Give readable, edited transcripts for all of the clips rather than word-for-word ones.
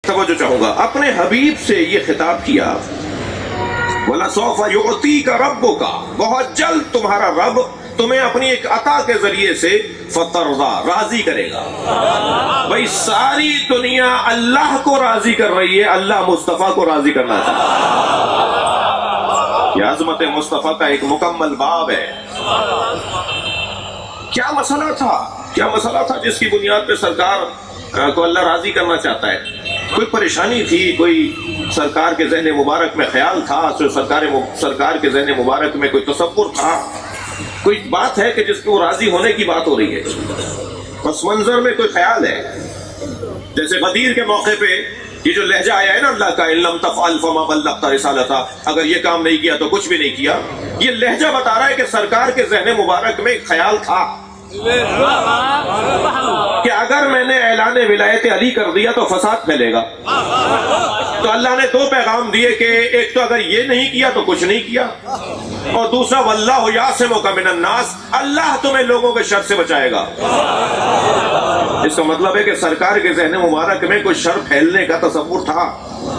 توجہ چاہوں گا، اپنے حبیب سے یہ خطاب کیا، وَلَسَوْفَ يُعْطِيكَ رَبُّكَ، بہت جلد تمہارا رب تمہیں اپنی ایک عطا کے ذریعے سے فَتَرْضَى، راضی کرے گا۔ بھئی ساری دنیا اللہ کو راضی کر رہی ہے، اللہ مصطفیٰ کو راضی کرنا چاہتا ہے۔ یہ عظمت مصطفیٰ کا ایک مکمل باب ہے۔ کیا مسئلہ تھا جس کی بنیاد پہ سرکار کو اللہ راضی کرنا چاہتا ہے؟ کوئی پریشانی تھی، کوئی سرکار کے ذہن مبارک میں خیال تھا، سرکار کے ذہن مبارک میں کوئی تصور تھا، کوئی بات ہے کہ جس کو راضی ہونے کی بات ہو رہی ہے، پس منظر میں کوئی خیال ہے؟ جیسے غدیر کے موقع پہ یہ جو لہجہ آیا ہے نا اللہ کا، إِن لَمْ تَفْعَلْ فَمَا بَلَّغْتَ رِسَالَتَهُ، اگر یہ کام نہیں کیا تو کچھ بھی نہیں کیا، یہ لہجہ بتا رہا ہے کہ سرکار کے ذہن مبارک میں ایک خیال تھا کہ اگر میں نے اعلان ولایت علی کر دیا تو فساد پھیلے گا۔ تو اللہ نے دو پیغام دیے کہ ایک تو اگر یہ نہیں کیا تو کچھ نہیں کیا، اور دوسرا وَاللَّهُ يَعْصِمُكَ مِنَ النَّاسِ، اللہ تمہیں لوگوں کے شر سے بچائے گا۔ اس کا مطلب ہے کہ سرکار کے ذہن مبارک میں کوئی شر پھیلنے کا تصور تھا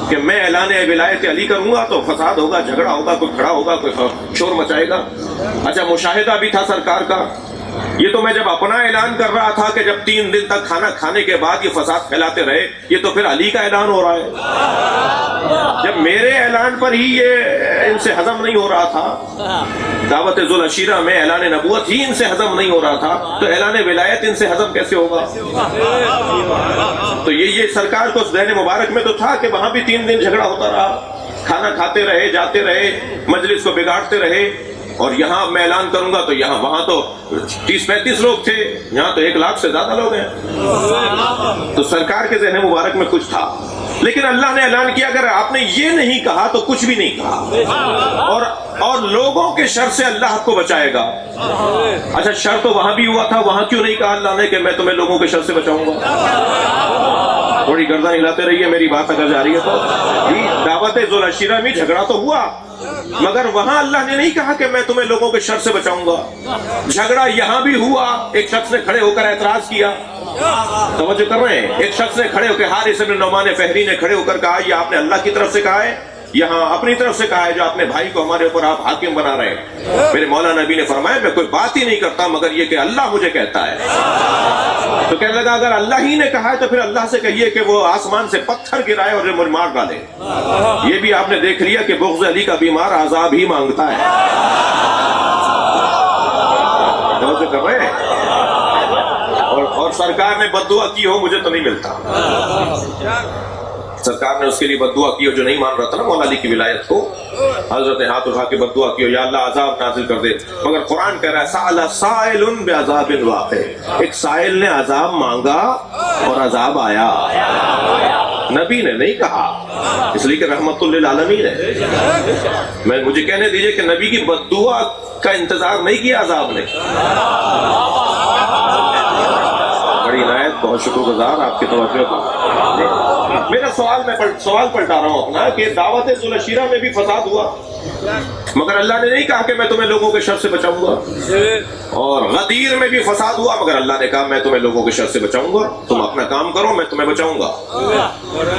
کہ میں اعلان ولایت علی کروں گا تو فساد ہوگا، جھگڑا ہوگا، کوئی کھڑا ہوگا، کوئی شور مچائے گا۔ اچھا، مشاہدہ بھی تھا سرکار کا، یہ تو میں جب اپنا اعلان کر رہا تھا کہ جب 3 دن تک کھانا کھانے کے بعد یہ فساد پھیلاتے رہے، یہ تو پھر علی کا اعلان ہو رہا ہے۔ جب میرے اعلان پر ہی یہ ان سے ہضم نہیں ہو رہا تھا، دعوت ذوالعشیرہ میں اعلان نبوت ہی ان سے ہضم نہیں ہو رہا تھا، تو اعلان ولایت ان سے ہضم کیسے ہوگا؟ تو یہ سرکار کو ذہن مبارک میں تو تھا کہ وہاں بھی 3 دن جھگڑا ہوتا رہا، کھانا کھاتے رہے، جاتے رہے، مجلس کو بگاڑتے رہے، اور یہاں میں اعلان کروں گا تو وہاں تو 30-35 لوگ تھے، یہاں تو 1 لاکھ سے زیادہ لوگ ہیں۔ تو سرکار کے ذہن مبارک میں کچھ تھا، لیکن اللہ نے اعلان کیا اگر آپ نے یہ نہیں کہا تو کچھ بھی نہیں کہا، اور لوگوں کے شر سے اللہ آپ کو بچائے گا۔ اچھا، شر تو وہاں بھی ہوا تھا، وہاں کیوں نہیں کہا اللہ نے کہ میں تمہیں لوگوں کے شر سے بچاؤں گا؟ تھوڑی گردن ہلاتے رہیے، میری بات اگر جاری ہے تو۔ دعوت ذوالعشیرہ میں جھگڑا تو ہوا، مگر وہاں اللہ نے نہیں کہا کہ میں تمہیں لوگوں کے شر سے بچاؤں گا۔ جھگڑا یہاں بھی ہوا، ایک شخص نے کھڑے ہو کر اعتراض کیا، توجہ کر رہے ہیں، ایک شخص نے کھڑے ہو کے، حارث بن نعمان فہری نے کھڑے ہو کر کہا یہ آپ نے اللہ کی طرف سے کہا ہے، یہاں اپنی طرف سے کہا ہے جو اپنے بھائی کو ہمارے اوپر آپ حاکم بنا رہے ہیں؟ میرے مولا نبی نے فرمایا میں کوئی بات ہی نہیں کرتا مگر یہ کہ اللہ مجھے کہتا ہے۔ تو کہنے لگا اگر اللہ ہی نے کہا ہے تو پھر اللہ سے کہیے کہ وہ آسمان سے پتھر گرائے اور مجھے مار ڈالے۔ یہ بھی آپ نے دیکھ لیا کہ بغض علی کا بیمار عذاب ہی مانگتا ہے۔ اور سرکار نے بد دعا کی ہو مجھے تو نہیں ملتا، سرکار نے اس کے لیے بد دعا کی ہو جو نہیں مان رہا تھا نا مولا علی کی ولایت کو، حضرت نے ہاتھ اٹھا کے بد دعا کی ہو یا اللہ عذاب نازل کر دے، مگر قرآن کہہ رہا ہے سأل سائل بعذاب واقع، ایک سائل نے عذاب مانگا اور عذاب آیا، نبی نے نہیں کہا، اس لیے کہ رحمت للعالمین ہے۔ مجھے کہنے دیجئے کہ نبی کی بد دعا کا انتظار نہیں کیا عذاب نے۔ بڑی عنایت، بہت شکر گزار آپ کی توجہ کا۔ میرا سوال پلٹا رہا ہوں اپنا کہ دعوت ذوالعشیرہ میں بھی فساد ہوا، مگر اللہ نے نہیں کہا کہ میں تمہیں لوگوں کے شر سے بچاؤں گا، اور غدیر میں بھی فساد ہوا مگر اللہ نے کہا میں تمہیں لوگوں کے شر سے بچاؤں گا، تم اپنا کام کرو میں تمہیں بچاؤں گا۔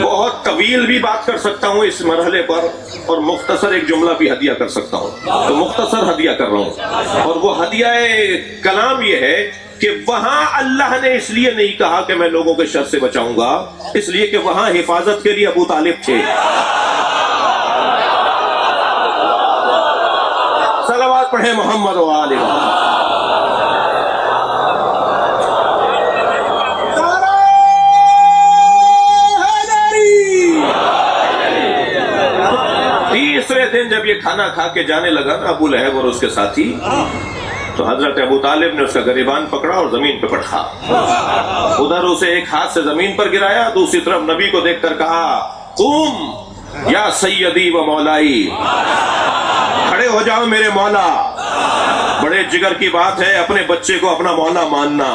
بہت طویل بھی بات کر سکتا ہوں اس مرحلے پر، اور مختصر ایک جملہ بھی ہدیہ کر سکتا ہوں، تو مختصر ہدیہ کر رہا ہوں، اور وہ ہدیہ کلام یہ ہے کہ وہاں اللہ نے اس لیے نہیں کہا کہ میں لوگوں کے شر سے بچاؤں گا، اس لیے کہ وہاں حفاظت کے لیے ابو طالب تھے۔ صلوات پڑھیں محمد و آل محمد۔ تیسرے دن جب یہ کھانا کھا کے جانے لگا نا ابو لہب اور اس کے ساتھی، تو حضرت ابو طالب نے اس کا گریبان پکڑا اور زمین پہ پٹھا، ادھر اسے ایک ہاتھ سے زمین پر گرایا، دوسری طرف نبی کو دیکھ کر کہا قوم یا سیدی و مولائی، کھڑے ہو جاؤ میرے مولا۔ بڑے جگر کی بات ہے اپنے بچے کو اپنا مولا ماننا۔